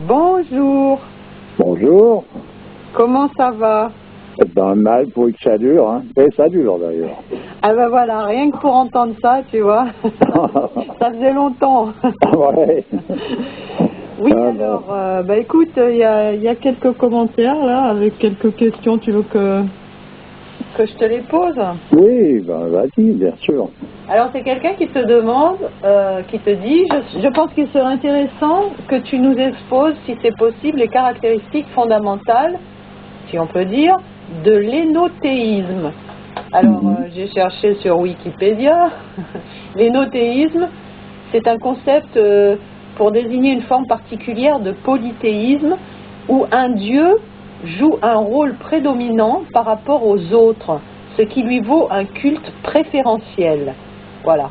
Bonjour. Bonjour. Comment ça va? Ben, mal pour que ça dure, hein. Et ça dure d'ailleurs. Ah ben voilà, rien que pour entendre ça, tu vois, ça faisait longtemps. Ouais. Oui, Ah, alors, bah écoute, il y a quelques commentaires là, avec quelques questions, tu veux que je te les pose? Oui, ben vas-y, bien sûr. Alors c'est quelqu'un qui te demande, qui te dit, je pense qu'il serait intéressant que tu nous exposes, si c'est possible, les caractéristiques fondamentales, si on peut dire, de l'énothéisme. Alors j'ai cherché sur Wikipédia, l'énothéisme, c'est un concept pour désigner une forme particulière de polythéisme où un dieu joue un rôle prédominant par rapport aux autres, ce qui lui vaut un culte préférentiel. Voilà.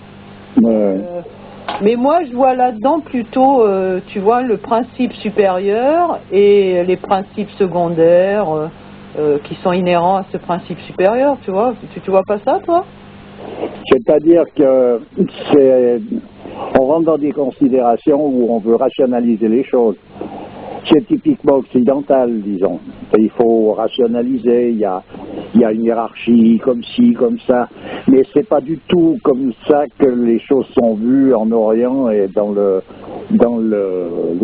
Mais moi, je vois là-dedans plutôt, tu vois, le principe supérieur et les principes secondaires qui sont inhérents à ce principe supérieur, tu vois. Tu vois pas ça, toi? C'est-à-dire que on rentre dans des considérations où on veut rationaliser les choses. C'est typiquement occidental, disons. Il faut rationaliser, il y a une hiérarchie comme ci, comme ça, mais c'est pas du tout comme ça que les choses sont vues en Orient et dans le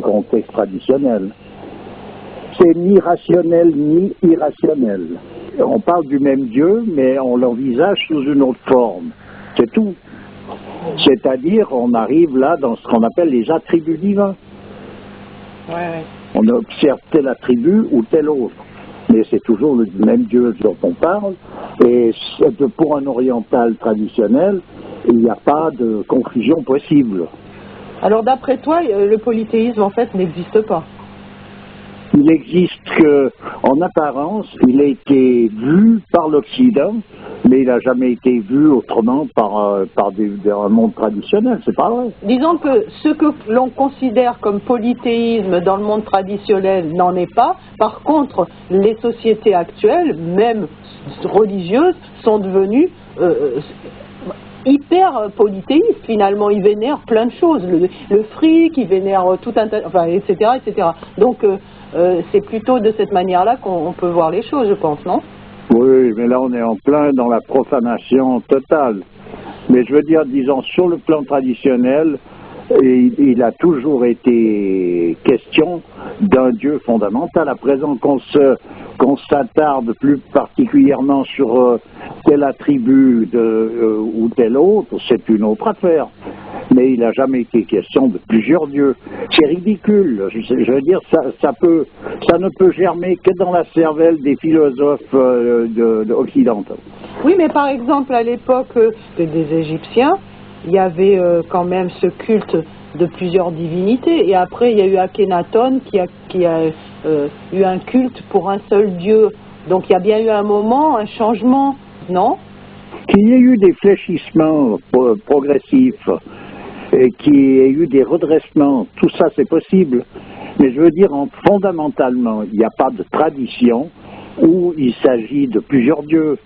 contexte traditionnel. C'est ni rationnel ni irrationnel. On parle du même Dieu, mais on l'envisage sous une autre forme. C'est tout. C'est-à-dire, on arrive là dans ce qu'on appelle les attributs divins. Ouais. On observe tel attribut ou tel autre. Mais c'est toujours le même Dieu dont on parle. Et pour un oriental traditionnel, il n'y a pas de confusion possible. Alors d'après toi, le polythéisme en fait n'existe pas? Il existe qu'en apparence, il a été vu par l'Occident, mais il n'a jamais été vu autrement par un monde traditionnel, c'est pas vrai. Disons que ce que l'on considère comme polythéisme dans le monde traditionnel n'en est pas. Par contre, les sociétés actuelles, même religieuses, sont devenues hyper polythéistes finalement. Ils vénèrent plein de choses, le fric, ils vénèrent tout un tas, enfin, etc., etc. Donc c'est plutôt de cette manière-là qu'on peut voir les choses, je pense, non? Oui, mais là on est en plein dans la profanation totale. Mais je veux dire, disons, sur le plan traditionnel, il a toujours été question d'un Dieu fondamental. À présent qu'on s'attarde plus particulièrement sur tel attribut ou tel autre, c'est une autre affaire. Mais il n'a jamais été question de plusieurs dieux. C'est ridicule. Je veux dire, ça ne peut germer que dans la cervelle des philosophes occidentaux. Oui, mais par exemple, à l'époque des Égyptiens, il y avait quand même ce culte de plusieurs divinités. Et après, il y a eu Akhenaton qui a eu un culte pour un seul dieu. Donc il y a bien eu un moment, un changement, non? Qu'il y ait eu des fléchissements progressifs et qu'il y ait eu des redressements, tout ça c'est possible. Mais je veux dire, fondamentalement, il n'y a pas de tradition où il s'agit de plusieurs dieux.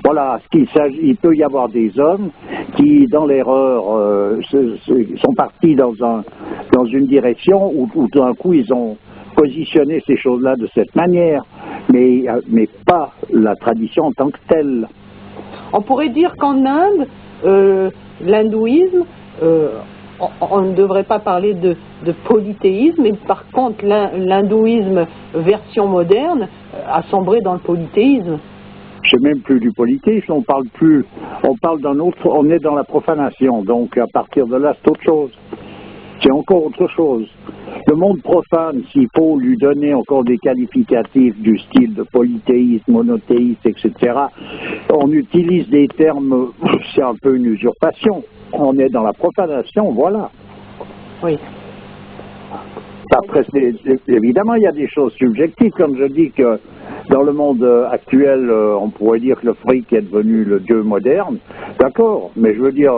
Voilà, il peut y avoir des hommes qui, dans l'erreur, sont partis dans une direction où tout d'un coup ils ont positionné ces choses-là de cette manière, mais pas la tradition en tant que telle. On pourrait dire qu'en Inde, l'hindouisme, on ne devrait pas parler de polythéisme, mais par contre l'hindouisme version moderne a sombré dans le polythéisme. C'est même plus du polythéisme, on parle d'un autre, on est dans la profanation, donc à partir de là c'est autre chose. C'est encore autre chose. Le monde profane, s'il faut lui donner encore des qualificatifs du style de polythéisme, monothéiste, etc., on utilise des termes, c'est un peu une usurpation. On est dans la profanation, voilà. Oui. Après, évidemment, il y a des choses subjectives, comme je dis que dans le monde actuel, on pourrait dire que le fric est devenu le Dieu moderne, d'accord, mais je veux dire,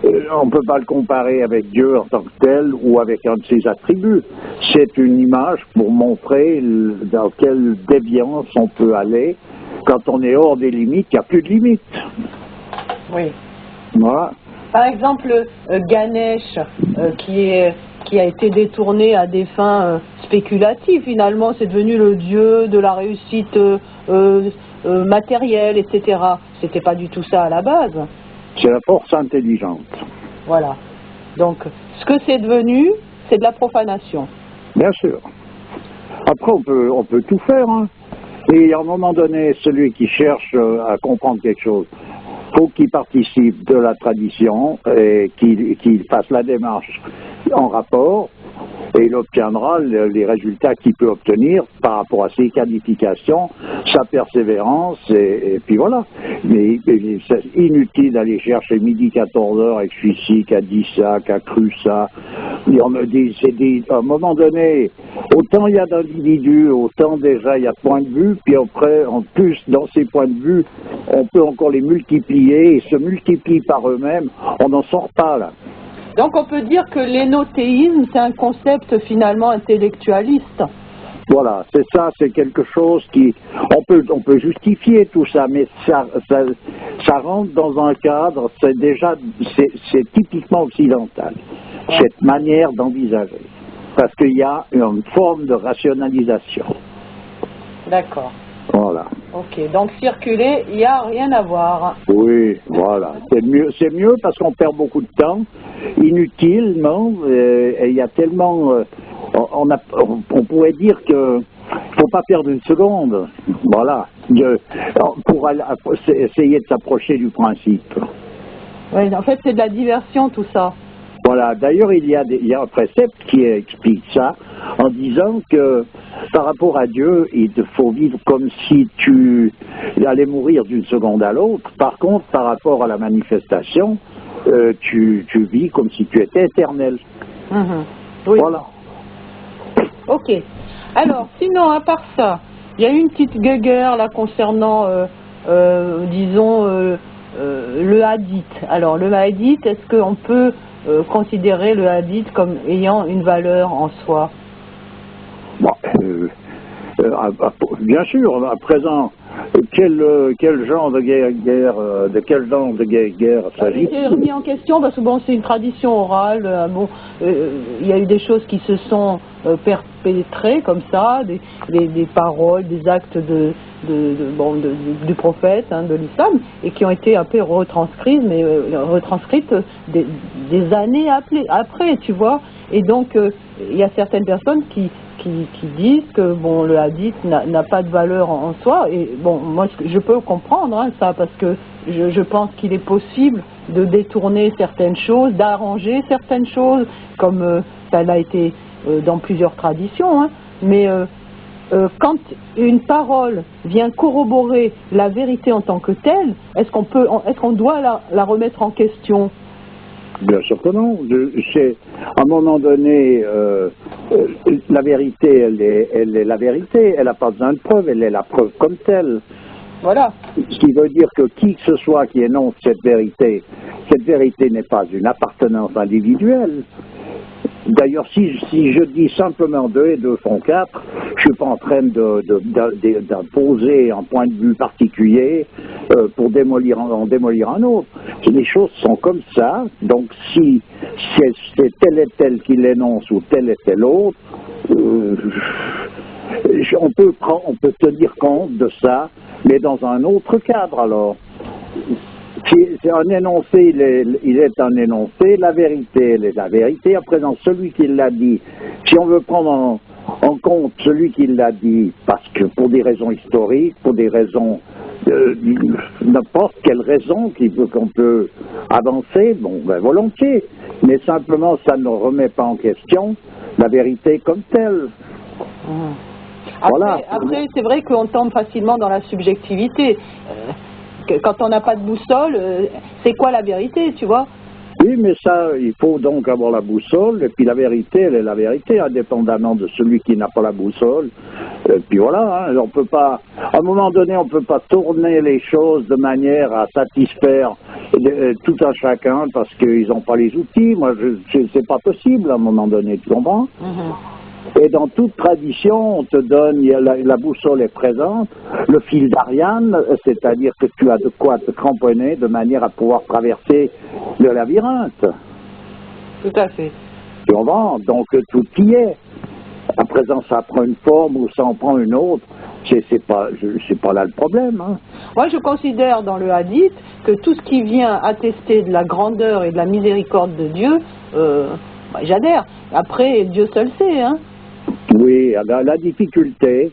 on ne peut pas le comparer avec Dieu en tant que tel ou avec un de ses attributs. C'est une image pour montrer dans quelle déviance on peut aller. Quand on est hors des limites, il n'y a plus de limites. Oui. Voilà. Par exemple, Ganesh, qui a été détourné à des fins spéculatif finalement, c'est devenu le dieu de la réussite matérielle, etc. C'était pas du tout ça à la base. C'est la force intelligente. Voilà. Donc, ce que c'est devenu, c'est de la profanation. Bien sûr. Après, on peut tout faire, hein. Et à un moment donné, celui qui cherche à comprendre quelque chose, faut qu'il participe de la tradition et qu'il fasse la démarche en rapport, et il obtiendra les résultats qu'il peut obtenir par rapport à ses qualifications, sa persévérance, et puis voilà. Mais c'est inutile d'aller chercher midi 14h avec celui-ci qui a dit ça, qui a cru ça. Et on me dit, à un moment donné, autant il y a d'individus, autant déjà il y a de points de vue, puis après, en plus, dans ces points de vue, on peut encore les multiplier, et se multiplient par eux-mêmes, on n'en sort pas là. Donc on peut dire que l'énothéisme, c'est un concept finalement intellectualiste. Voilà, c'est ça, c'est quelque chose qui... On peut justifier tout ça, mais ça rentre dans un cadre, c'est typiquement occidental, cette manière d'envisager. Parce qu'il y a une forme de rationalisation. D'accord. Voilà. Ok, donc circuler, il n'y a rien à voir. Oui, voilà. C'est mieux parce qu'on perd beaucoup de temps, inutilement, et il y a tellement... on pourrait dire que faut pas perdre une seconde, voilà, pour essayer de s'approcher du principe. Oui, en fait, c'est de la diversion, tout ça. Voilà, d'ailleurs, il y a un précepte qui explique ça, en disant que par rapport à Dieu, il faut vivre comme si tu allais mourir d'une seconde à l'autre. Par contre, par rapport à la manifestation, tu vis comme si tu étais éternel. Oui. Voilà. Ok. Alors, sinon, à part ça, il y a une petite guéguerre là concernant, disons, le hadith. Alors, le hadith, est-ce qu'on peut considérer le hadith comme ayant une valeur en soi? Bon, bien sûr, à présent, quel genre de guerre, de quel genre de guerre s'agit-il? C'est remis en question parce que bon, c'est une tradition orale. Il y a eu des choses qui se sont perpétrées comme ça, des paroles, des actes du prophète, hein, de l'islam, et qui ont été un peu retranscrites, mais retranscrites des années après, tu vois. Et donc, il y a certaines personnes qui disent que bon, le hadith n'a pas de valeur en soi, et bon, moi je peux comprendre ça, parce que je pense qu'il est possible de détourner certaines choses, d'arranger certaines choses, comme ça l'a été dans plusieurs traditions, hein, mais quand une parole vient corroborer la vérité en tant que telle, est-ce qu'on doit la remettre en question? Bien sûr que non. À un moment donné, la vérité, elle est la vérité. Elle n'a pas besoin de preuve. Elle est la preuve comme telle. Voilà. Ce qui veut dire que qui que ce soit qui énonce cette vérité n'est pas une appartenance individuelle. D'ailleurs, si je dis simplement 2 et 2 font 4, je ne suis pas en train d'imposer un point de vue particulier pour en démolir un autre. Les choses sont comme ça, donc si c'est tel et tel qui l'énonce ou tel et tel autre, on peut tenir compte de ça, mais dans un autre cadre alors. C'est un énoncé, il est un énoncé, la vérité, elle est la vérité. À présent, celui qui l'a dit, si on veut prendre en compte celui qui l'a dit, parce que pour des raisons historiques, pour des raisons, n'importe quelle raison qu'on peut avancer, bon, ben volontiers, mais simplement ça ne remet pas en question la vérité comme telle. Voilà. Après c'est vrai qu'on tombe facilement dans la subjectivité. Quand on n'a pas de boussole, c'est quoi la vérité, tu vois? Oui, mais ça, il faut donc avoir la boussole, et puis la vérité, elle est la vérité, indépendamment de celui qui n'a pas la boussole. Et puis voilà, hein, on peut pas, à un moment donné, on ne peut pas tourner les choses de manière à satisfaire tout un chacun, parce qu'ils n'ont pas les outils. Moi, c'est pas possible à un moment donné, tu comprends? Et dans toute tradition, on te donne, la boussole est présente, le fil d'Ariane, c'est-à-dire que tu as de quoi te cramponner de manière à pouvoir traverser le labyrinthe. Tout à fait. Tu comprends? Donc tout y est. À présent, ça prend une forme ou ça en prend une autre. C'est pas là le problème. Hein. Moi, je considère dans le hadith que tout ce qui vient attester de la grandeur et de la miséricorde de Dieu, j'adhère. Après, Dieu seul sait. Hein. Oui, la difficulté,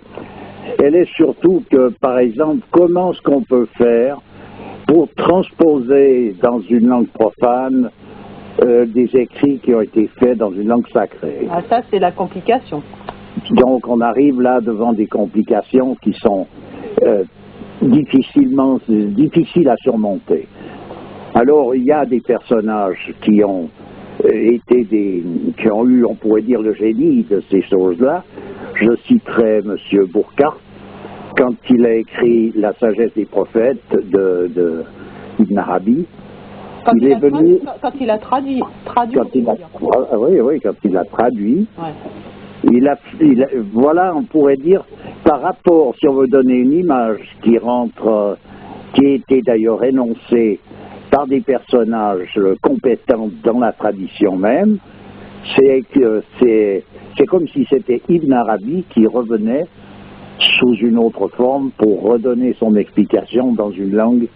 elle est surtout que, par exemple, comment est-ce qu'on peut faire pour transposer dans une langue profane des écrits qui ont été faits dans une langue sacrée. Ah, ça, c'est la complication. Donc, on arrive là devant des complications qui sont difficiles à surmonter. Alors, il y a des personnages qui ont qui ont eu, on pourrait dire, le génie de ces choses-là. Je citerai M. Burckhardt, quand il a écrit La sagesse des prophètes de Ibn Arabi. Quand il a traduit. Quand il a traduit. Ouais. Voilà, on pourrait dire, par rapport, si on veut donner une image qui rentre, qui a été d'ailleurs énoncée par des personnages compétents dans la tradition même, c'est comme si c'était Ibn Arabi qui revenait sous une autre forme pour redonner son explication dans une langue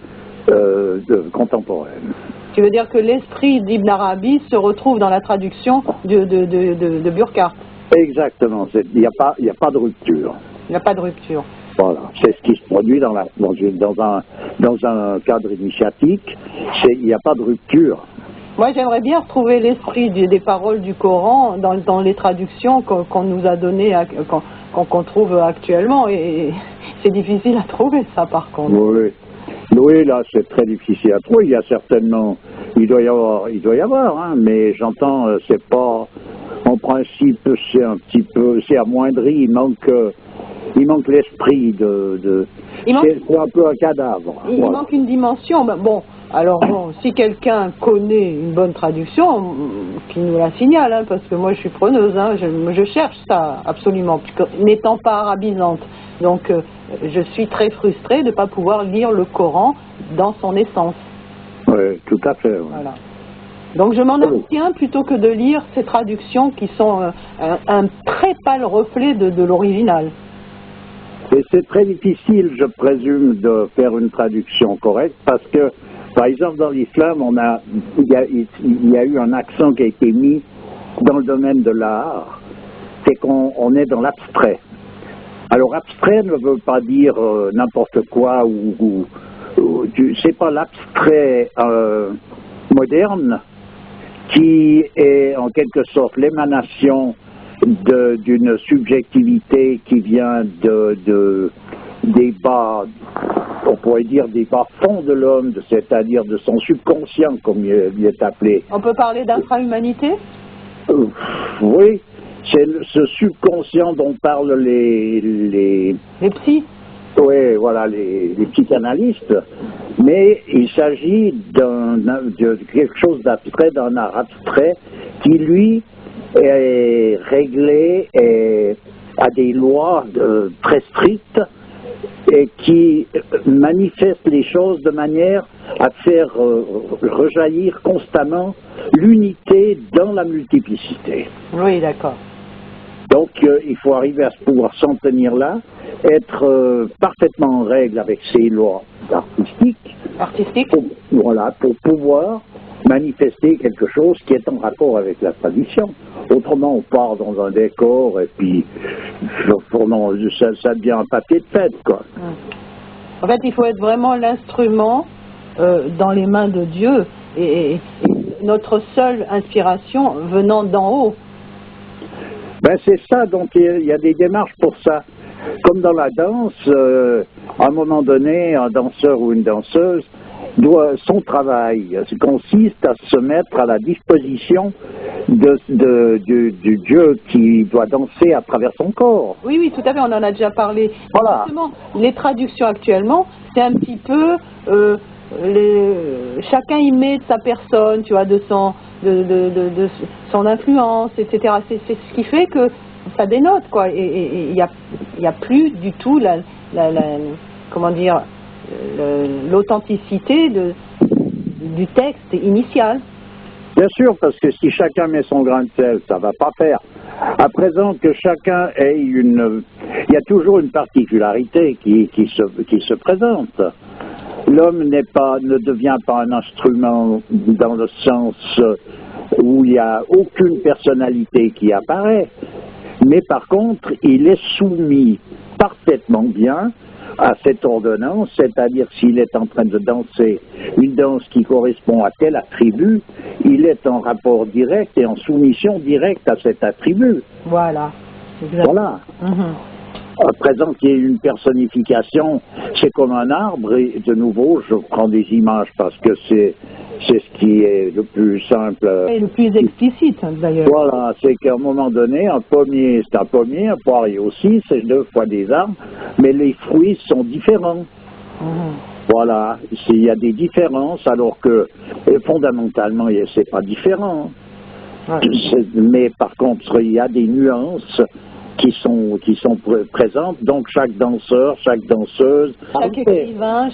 contemporaine. Tu veux dire que l'esprit d'Ibn Arabi se retrouve dans la traduction de Burckhardt? Exactement, il n'y a pas de rupture. Il n'y a pas de rupture. Voilà, c'est ce qui se produit dans un cadre initiatique, il n'y a pas de rupture. Moi, j'aimerais bien retrouver l'esprit des paroles du Coran dans les traductions qu'on nous a données, qu'on trouve actuellement, et c'est difficile à trouver ça, par contre. Oui, là, c'est très difficile à trouver. Il y a certainement, il doit y avoir, hein, mais j'entends, c'est pas, en principe, c'est un petit peu, c'est amoindri. Il manque l'esprit c'est un peu un cadavre. Il manque une dimension. Bon, si quelqu'un connaît une bonne traduction, qu'il nous la signale, hein, parce que moi je suis preneuse, hein, je cherche ça absolument, n'étant pas arabisante. Donc je suis très frustrée de ne pas pouvoir lire le Coran dans son essence. Oui, tout à fait. Oui. Voilà. Donc je m'en abstiens plutôt que de lire ces traductions qui sont un très pâle reflet de l'original. Et c'est très difficile, je présume, de faire une traduction correcte parce que, par exemple, dans l'islam, il y a eu un accent qui a été mis dans le domaine de l'art, c'est qu'on est dans l'abstrait. Alors, abstrait ne veut pas dire n'importe quoi c'est pas l'abstrait moderne qui est en quelque sorte l'émanation d'une subjectivité qui vient des bas, on pourrait dire des bas fonds de l'homme, c'est-à-dire de son subconscient, comme il est appelé. On peut parler d'infra-humanité ? Oui, c'est ce subconscient dont parlent les psys. Oui, voilà, les psychanalystes. Mais il s'agit de quelque chose d'abstrait, d'un art abstrait, qui lui est réglé à des lois très strictes et qui manifeste les choses de manière à faire rejaillir constamment l'unité dans la multiplicité. Oui, d'accord. Donc il faut arriver à pouvoir s'en tenir là, être parfaitement en règle avec ces lois artistiques. Pour pouvoir manifester quelque chose qui est en rapport avec la tradition. Autrement, on part dans un décor et puis ça devient un papier de fête, quoi. En fait, il faut être vraiment l'instrument dans les mains de Dieu et notre seule inspiration venant d'en haut. Ben c'est ça, donc il y a des démarches pour ça. Comme dans la danse, à un moment donné, un danseur ou une danseuse son travail consiste à se mettre à la disposition du Dieu qui doit danser à travers son corps. Oui, oui, tout à fait, on en a déjà parlé. Voilà. Justement, les traductions actuellement, c'est un petit peu, chacun y met de sa personne, tu vois, de son influence, etc. C'est ce qui fait que ça dénote, quoi. Et il y a plus du tout comment dire, l'authenticité du texte initial. Bien sûr, parce que si chacun met son grain de sel, ça va pas faire. À présent que chacun ait une... Il y a toujours une particularité qui se présente. L'homme ne devient pas un instrument dans le sens où il n'y a aucune personnalité qui apparaît, mais par contre, il est soumis parfaitement bien à cette ordonnance, c'est-à-dire s'il est en train de danser une danse qui correspond à tel attribut, il est en rapport direct et en soumission directe à cet attribut. Voilà. Exactement. Voilà. À présent qu'il y ait une personnification, c'est comme un arbre, et de nouveau, je prends des images parce que c'est ce qui est le plus simple. Et le plus explicite, d'ailleurs. Voilà, c'est qu'à un moment donné, un pommier, c'est un pommier, un poirier aussi, c'est 2 fois des arbres, mais les fruits sont différents. Voilà, il y a des différences, alors que fondamentalement, c'est pas différent. Ouais. Mais par contre, il y a des nuances qui sont présentes, donc chaque danseur, chaque danseuse... Chaque écrivain,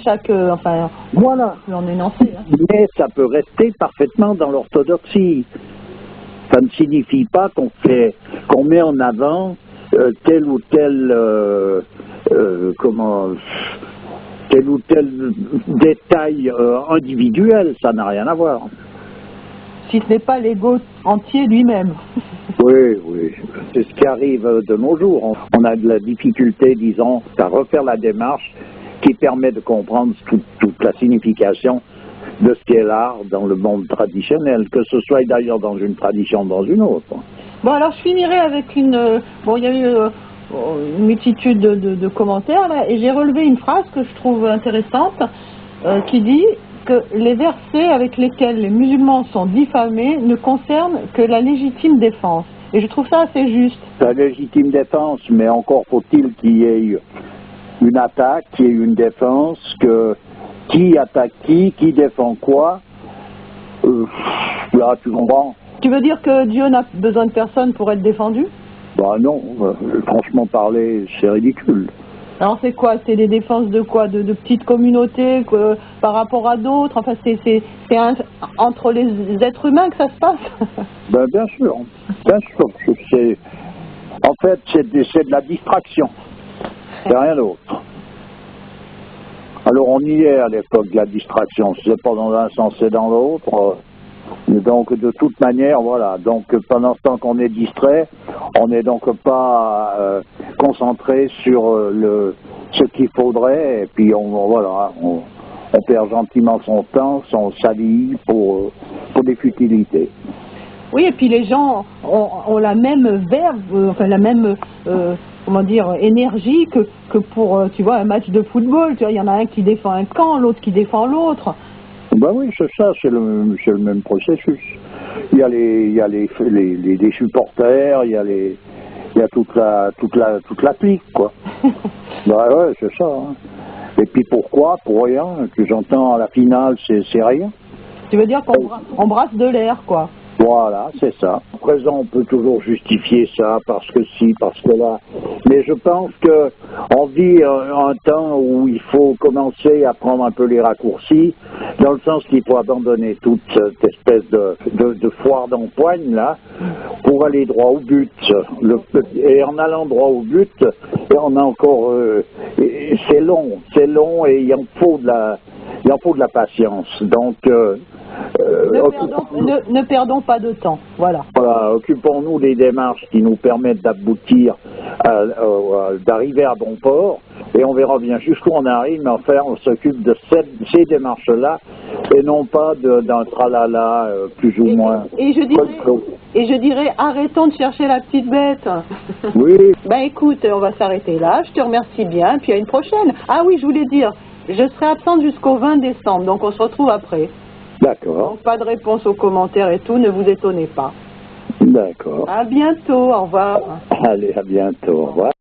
enfin, voilà. On énoncer. Hein. Mais ça peut rester parfaitement dans l'orthodoxie. Ça ne signifie pas qu'on met en avant tel ou tel détail individuel, ça n'a rien à voir. Si ce n'est pas l'ego entier lui-même. Oui, oui, c'est ce qui arrive de nos jours. On a de la difficulté, disons, à refaire la démarche qui permet de comprendre toute la signification de ce qu'est l'art dans le monde traditionnel, que ce soit d'ailleurs dans une tradition ou dans une autre. Bon, alors je finirai avec une... Bon, il y a eu une multitude de commentaires, là, et j'ai relevé une phrase que je trouve intéressante, qui dit que les versets avec lesquels les musulmans sont diffamés ne concernent que la légitime défense. Et je trouve ça assez juste. La légitime défense, mais encore faut-il qu'il y ait une attaque, qu'il y ait une défense, que qui attaque qui défend quoi. Là, tu comprends? Tu veux dire que Dieu n'a besoin de personne pour être défendu? Bah non, franchement parler, c'est ridicule. Alors c'est quoi? C'est des défenses de quoi? De petites communautés par rapport à d'autres? Enfin, c'est entre les êtres humains que ça se passe? Ben, bien sûr. En fait, c'est de la distraction. C'est rien d'autre. Alors on y est à l'époque de la distraction. C'est pas dans un sens, c'est dans l'autre. Donc de toute manière, voilà. Donc pendant ce temps qu'on est distrait, on n'est donc pas concentré sur ce qu'il faudrait, et puis on perd gentiment son temps, son salive pour des futilités. Oui, et puis les gens ont la même verve, enfin la même énergie que pour, tu vois, un match de football. Tu vois, il y en a un qui défend un camp, l'autre qui défend l'autre. Ben oui, c'est ça, c'est le même processus. Il y a les supporters, il y a toute la clique, quoi. Ben ouais, c'est ça. Hein. Et puis pourquoi? Pour rien. Que j'entends à la finale, c'est rien. Tu veux dire qu'on brasse de l'air, quoi. Voilà, c'est ça. À présent, on peut toujours justifier ça parce que si, parce que là. Mais je pense qu'on vit un temps où il faut commencer à prendre un peu les raccourcis, dans le sens qu'il faut abandonner toute cette espèce de foire d'empoigne, là, pour aller droit au but. Et en allant droit au but, on a encore... c'est long et il en faut de la patience. Donc... ne perdons pas de temps, voilà. Voilà, occupons-nous des démarches qui nous permettent d'aboutir, d'arriver à bon port, et on verra bien jusqu'où on arrive, mais enfin on s'occupe de ces démarches-là, et non pas d'un tralala plus ou moins. Et je dirais, arrêtons de chercher la petite bête. Oui. Ben écoute, on va s'arrêter là, je te remercie bien, puis à une prochaine. Ah oui, je voulais dire, je serai absente jusqu'au 20 décembre, donc on se retrouve après. D'accord. Donc pas de réponse aux commentaires et tout, ne vous étonnez pas. D'accord. À bientôt, au revoir. Allez, à bientôt, au revoir.